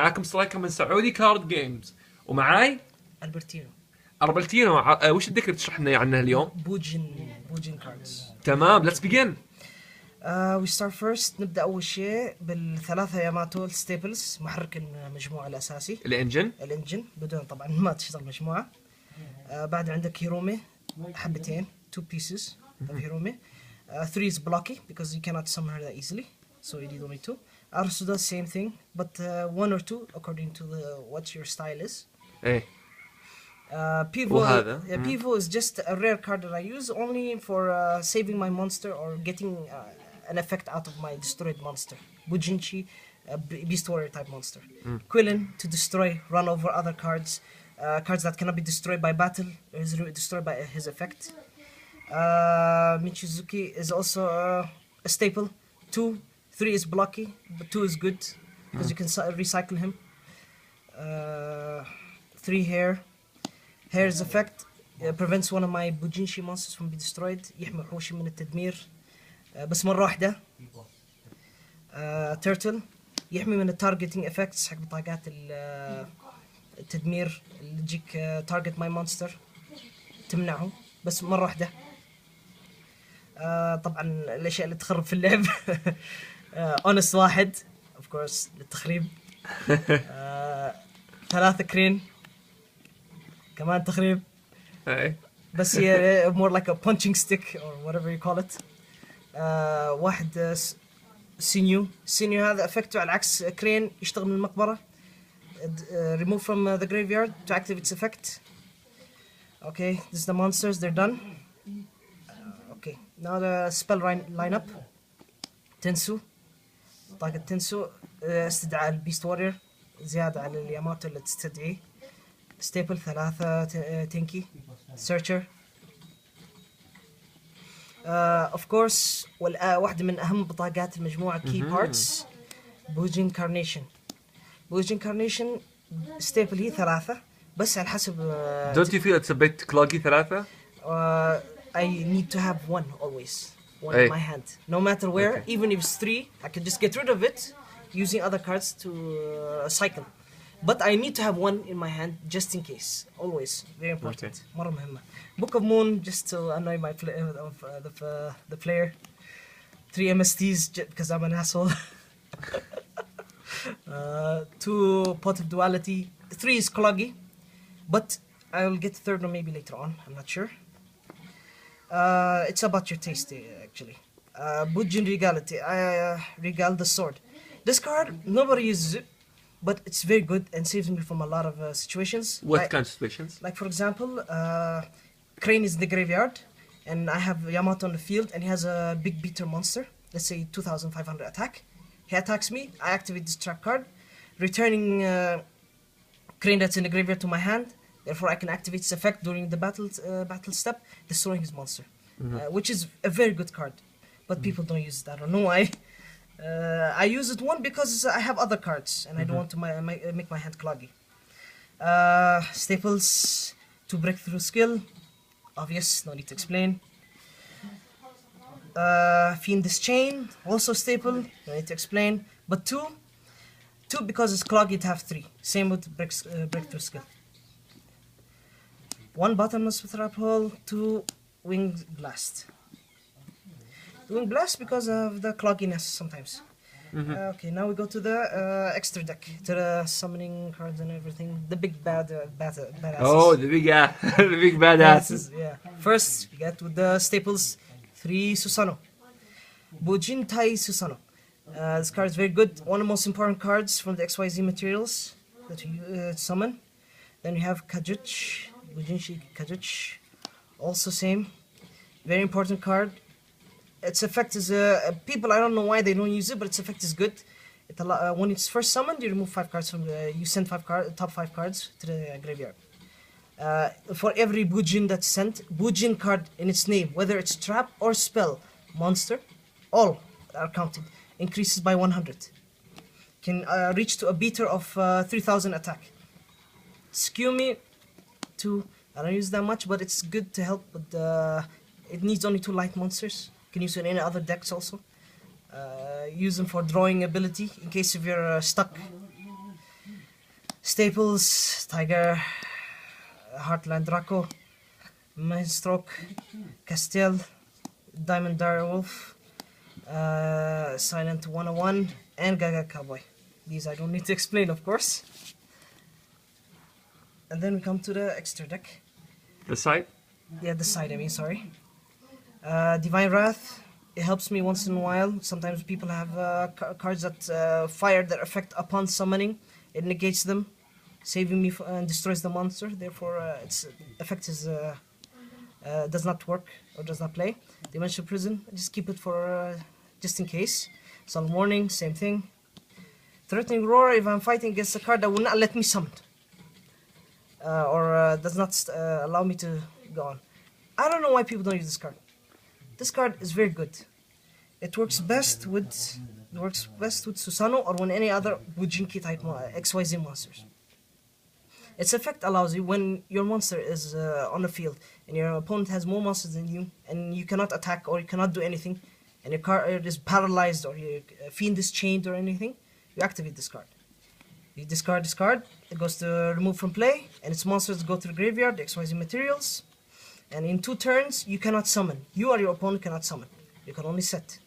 معاكم سلايكر من سعودي كارد جيمز، ومعاي أربلتينو. وش الديك اللي تشرح لنا عنه اليوم؟ بوجين كاردز. تمام، let's begin. We start first. نبدأ أول شيء بالثلاثة ياماتو ستيبلز، محرك المجموعة الأساسي الانجن بدون طبعا ما تشتغل مجموعة. بعد عندك هيرومي حبتين 2 pieces of هيرومي. 3 is blocky because you cannot summon her that easily, so you need only 2. Arsu does same thing, but 1 or 2 according to what your style is. Pivot is just a rare card that I use only for saving my monster or getting an effect out of my destroyed monster. Bujinchi, Beast Warrior type monster. Quillen to destroy, run over other cards. Cards that cannot be destroyed by battle is destroyed by his effect. Michizuki is also a staple. 2, 3 is blocky, but 2 is good because you can recycle him. 3 Hair's effect prevents one of my Bujinshi monsters from being destroyed. يحمي وحوشي من التدمير بس مرة واحدة. Turtle يحمي من التارجتينج effects حق بطاقات التدمير اللي تجيك target my monster، تمنعه بس مرة واحدة. طبعا الأشياء اللي تخرب في اللعب. honest 1 of course للتخريب. 3 كرين كمان تخريب بس هي more like a punching stick or whatever you call it. 1 سينيو هذا افكته على عكس كرين، يشتغل من المقبرة. remove from the graveyard to activate its effect. Okay, this is the monsters, they're done. Okay, now the spell lineup. تنسو طاقة تنسو استدعاء البيست وورير زيادة على الياماتو اللي تستدعيه. ستيبل 3 تينكي سيرشر. of course واحدة من أهم بطاقات المجموعة key parts بوجين كارنيشن ستيبل هي 3 بس على حسب. Don't you feel it's a bit cloggy 3? I need to have 1 always. 1 in my hand no matter where. even if it's 3 I can just get rid of it using other cards to cycle. But I need to have 1 in my hand just in case. Always very important. مرة مهمة. Book of Moon just to annoy my the player. 3 MSTs because I'm an asshole. 2 Pot of Duality. 3 is cloggy, but I will get 3rd one maybe later on. I'm not sure. It's about your taste actually. Bujin Regality. Regal the sword. This card nobody uses it, but it's very good and saves me from a lot of situations. What kind of situations? Like for example, Crane is in the graveyard, and I have Yamato on the field, and he has a big beater monster. Let's say 2,500 attack. He attacks me. I activate this trap card, returning Crane that's in the graveyard to my hand. Therefore, I can activate its effect during the battle step, destroying his monster, which is a very good card. But people don't use it. I don't know why. I use it because I have other cards and I don't want to make my hand cloggy. Staples to breakthrough skill, obvious, no need to explain. Fiend's Chain, also staple, no need to explain. But 2 because it's cloggy to have 3. Same with breakthrough skill. 1 bottomless trap hole, 2 winged blast. Doing blast because of the clogginess sometimes. Okay, now we go to the extra deck, to the summoning cards and everything. The big badasses. Oh, the big badasses. Yeah. First, we get with the staples 3 Susano. Bujin Tai Susano. This card is very good. One of the most important cards from the XYZ materials that you summon. Then you have Kajuch, Bujinshi Kajuch. Also same. Very important card. Its effect is people I don't know why they don't use it, but its effect is good. When it's first summoned, you remove 5 cards from you send top 5 cards to the graveyard. For every Bujin that's sent, Bujin card in its name, whether it's trap or spell, monster, all are counted. Increases by 100. Can reach to a beater of 3,000 attack. Skew me 2. I don't use that much, but it's good to help with it needs only 2 light monsters. You can use it in any other decks also. Use them for drawing ability in case if you're stuck. Staples, Tiger, Heartland Draco, Mindstroke, Castile, Diamond Direwolf, Silent 101, and Gaga Cowboy. These I don't need to explain, of course. And then we come to the extra deck. The side? Yeah, the side, I mean, sorry. Divine Wrath. It helps me once in a while. Sometimes people have cards that fire their effect upon summoning. It negates them, saving me and destroys the monster. Therefore, its effect is does not work or does not play. Dimensional Prison. I just keep it for just in case. Solemn Warning. Same thing. Threatening Roar. If I'm fighting against a card that will not let me summon, or does not allow me to go on. I don't know why people don't use this card. This card is very good. It works best with Susano or when any other Bujinki type XYZ monsters. Its effect allows you when your monster is on the field and your opponent has more monsters than you and you cannot attack or you cannot do anything and your card is paralyzed or your fiend is chained or anything, you activate this card. You discard this card, it goes to remove from play and its monsters go to the graveyard, the XYZ materials. And in 2 turns, you cannot summon. You or your opponent cannot summon. You can only set.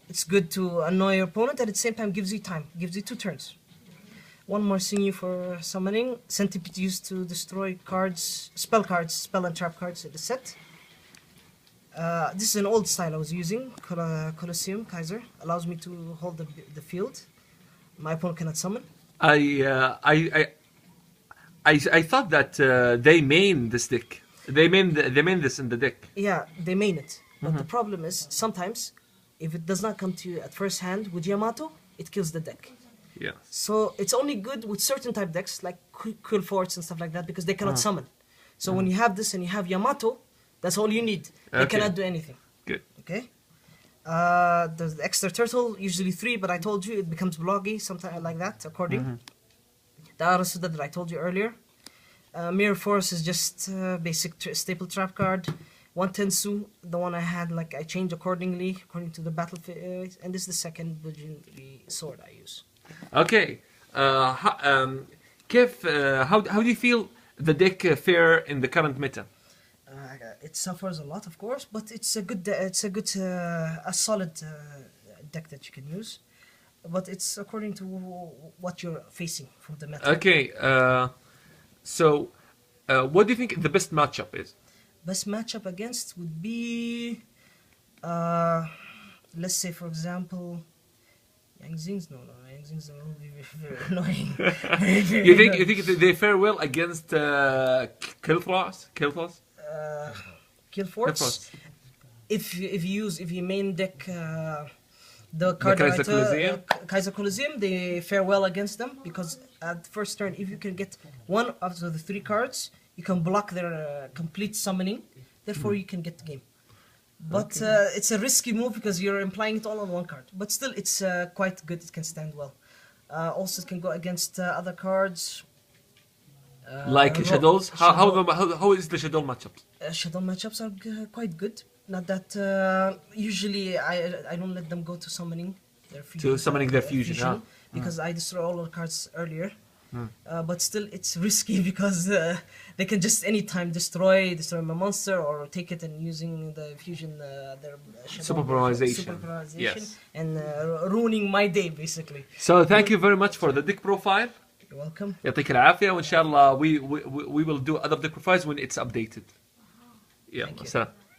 It's good to annoy your opponent and at the same time gives you time. Gives you 2 turns. One more sinew for summoning. Centipede used to destroy cards, spell and trap cards in the set. This is an old style I was using. Colosseum, Kaiser. Allows me to hold the field. My opponent cannot summon. I thought that they main this deck. They main this in the deck. Yeah, they main it. But the problem is, sometimes, if it does not come to you at first hand with Yamato, it kills the deck. Yeah. So it's only good with certain type decks, like Quill Forts and stuff like that, because they cannot summon. So when you have this and you have Yamato, that's all you need. They cannot do anything. Good. Okay? The extra turtle, usually 3, but I told you it becomes bloggy, something like that, according. The Arasuda that I told you earlier. Mirror Force is just basic staple trap card. 1 Tensu, the one I had, like I changed according to the battle phase. And this is the second Bujin sword I use. Okay. Kif, how do you feel the deck fare in the current meta? It suffers a lot, of course, but it's a solid deck that you can use. But it's according to what you're facing from the meta. Okay, so what do you think the best matchup is? Best matchup against would be, let's say for example, Yang Zings. No, Yang Zings will be very annoying. You think they fare well against Kilthros? Kill Force. If you main deck. The card Kaiser Colosseum, they fare well against them because at first turn, if you can get 1 out of the 3 cards, you can block their complete summoning. Therefore, you can get the game. But it's a risky move because you're implying it all on 1 card. But still, it's quite good. It can stand well. Also, it can go against other cards. Like Shadows? How is the Shadow matchups? Shadow matchups are quite good. Not that usually I don't let them go to summoning their fusion. To summoning their fusion, because I destroy all the cards earlier. But still, it's risky because they can just anytime destroy my monster or take it and using the fusion their superpolarization, yes, and ruining my day basically. So thank you very much for the deck profile. You're welcome. يعطيك العافية وإن شاء الله we will do other deck profiles when it's updated. Yeah.